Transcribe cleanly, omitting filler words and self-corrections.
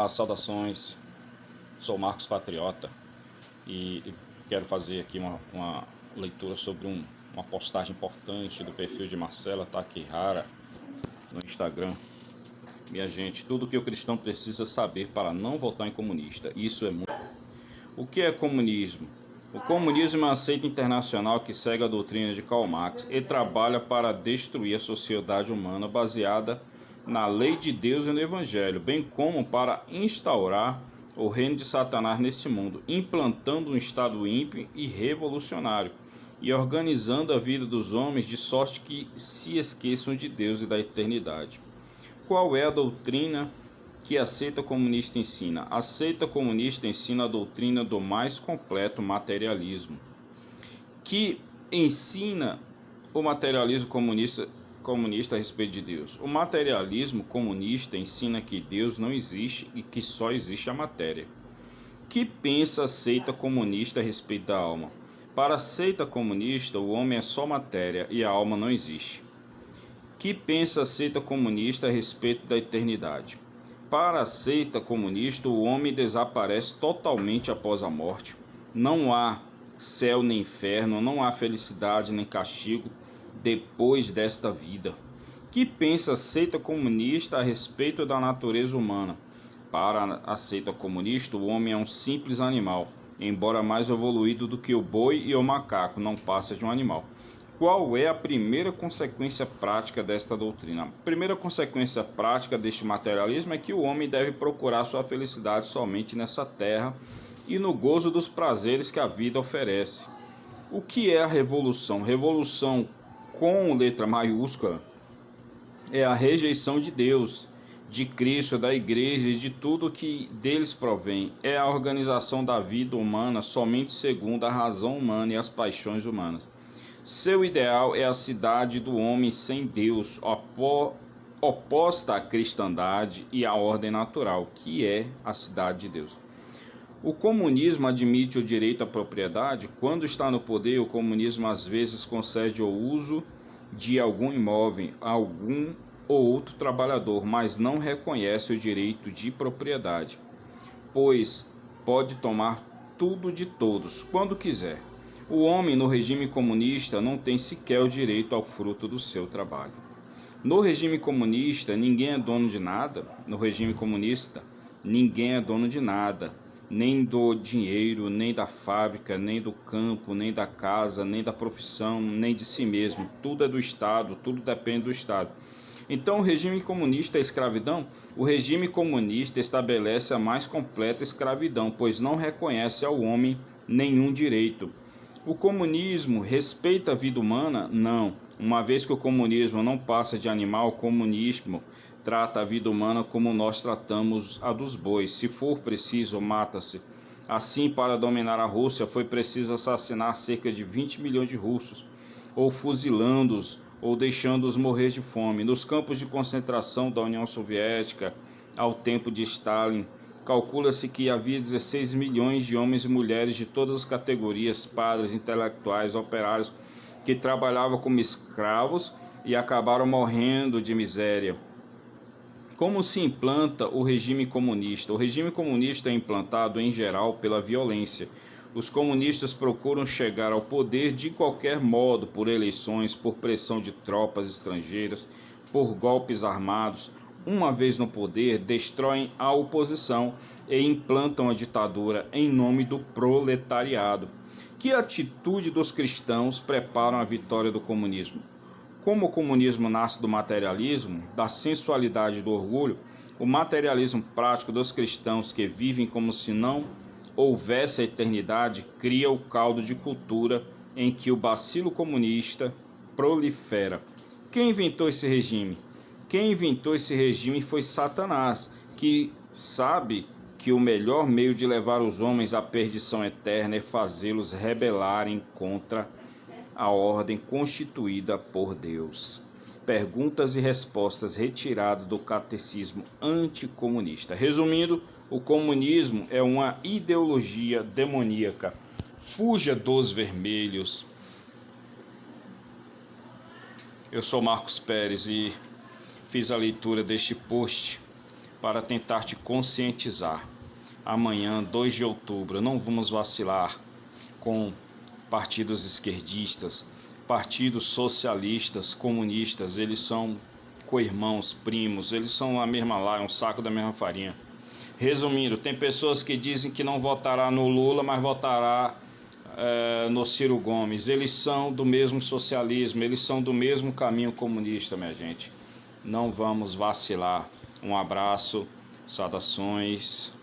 Olá, saudações, sou Marcos Patriota e quero fazer aqui uma leitura sobre uma postagem importante do perfil de Marcela Takihara no Instagram. Minha gente, tudo que o cristão precisa saber para não votar em comunista, isso é muito. O que é comunismo? O comunismo é uma seita internacional que segue a doutrina de Karl Marx e trabalha para destruir a sociedade humana baseada na lei de Deus e no Evangelho, bem como para instaurar o reino de Satanás nesse mundo, implantando um Estado ímpio e revolucionário e organizando a vida dos homens de sorte que se esqueçam de Deus e da eternidade. Qual é a doutrina que a seita comunista ensina? A seita comunista ensina a doutrina do mais completo materialismo, que ensina o materialismo comunista a respeito de Deus. O materialismo comunista ensina que Deus não existe e que só existe a matéria. Que pensa a seita comunista a respeito da alma? Para a seita comunista, o homem é só matéria e a alma não existe. Que pensa a seita comunista a respeito da eternidade? Para a seita comunista, o homem desaparece totalmente após a morte. Não há céu nem inferno, não há felicidade nem castigo depois desta vida. Que pensa a seita comunista a respeito da natureza humana? Para a seita comunista, o homem é um simples animal, embora mais evoluído do que o boi e o macaco, não passa de um animal. Qual é a primeira consequência prática desta doutrina? A primeira consequência prática deste materialismo é que o homem deve procurar sua felicidade somente nessa terra e no gozo dos prazeres que a vida oferece. O que é a revolução? Revolução com letra maiúscula é a rejeição de Deus, de Cristo, da igreja e de tudo que deles provém. É a organização da vida humana somente segundo a razão humana e as paixões humanas. Seu ideal é a cidade do homem sem Deus, oposta à cristandade e à ordem natural, que é a cidade de Deus. O comunismo admite o direito à propriedade. Quando está no poder, o comunismo às vezes concede o uso de algum imóvel a algum ou outro trabalhador, mas não reconhece o direito de propriedade, pois pode tomar tudo de todos, quando quiser. O homem no regime comunista não tem sequer o direito ao fruto do seu trabalho. No regime comunista, ninguém é dono de nada. No regime comunista, ninguém é dono de nada, nem do dinheiro, nem da fábrica, nem do campo, nem da casa, nem da profissão, nem de si mesmo. Tudo é do Estado, tudo depende do Estado. Então, o regime comunista é escravidão? O regime comunista estabelece a mais completa escravidão, pois não reconhece ao homem nenhum direito. O comunismo respeita a vida humana? Não. Uma vez que o comunismo não passa de animal, o comunismo trata a vida humana como nós tratamos a dos bois. Se for preciso, mata-se. Assim, para dominar a Rússia, foi preciso assassinar cerca de 20 milhões de russos, ou fuzilando-os, ou deixando-os morrer de fome. Nos campos de concentração da União Soviética, ao tempo de Stalin, calcula-se que havia 16 milhões de homens e mulheres de todas as categorias, padres, intelectuais, operários, que trabalhavam como escravos e acabaram morrendo de miséria. Como se implanta o regime comunista? O regime comunista é implantado, em geral, pela violência. Os comunistas procuram chegar ao poder de qualquer modo, por eleições, por pressão de tropas estrangeiras, por golpes armados. Uma vez no poder, destroem a oposição e implantam a ditadura em nome do proletariado. Que atitude dos cristãos preparam a vitória do comunismo? Como o comunismo nasce do materialismo, da sensualidade e do orgulho, o materialismo prático dos cristãos que vivem como se não houvesse a eternidade cria o caldo de cultura em que o bacilo comunista prolifera. Quem inventou esse regime? Quem inventou esse regime foi Satanás, que sabe que o melhor meio de levar os homens à perdição eterna é fazê-los rebelarem contra a ordem constituída por Deus. Perguntas e respostas retiradas do catecismo anticomunista. Resumindo, o comunismo é uma ideologia demoníaca. Fuja dos vermelhos. Eu sou Marcos Pérez e fiz a leitura deste post para tentar te conscientizar. Amanhã, 2 de outubro, não vamos vacilar com partidos esquerdistas, partidos socialistas, comunistas. Eles são co-irmãos, primos, eles são a mesma lá, um saco da mesma farinha. Resumindo, tem pessoas que dizem que não votará no Lula, mas votará no Ciro Gomes. Eles são do mesmo socialismo, eles são do mesmo caminho comunista, minha gente. Não vamos vacilar. Um abraço, saudações.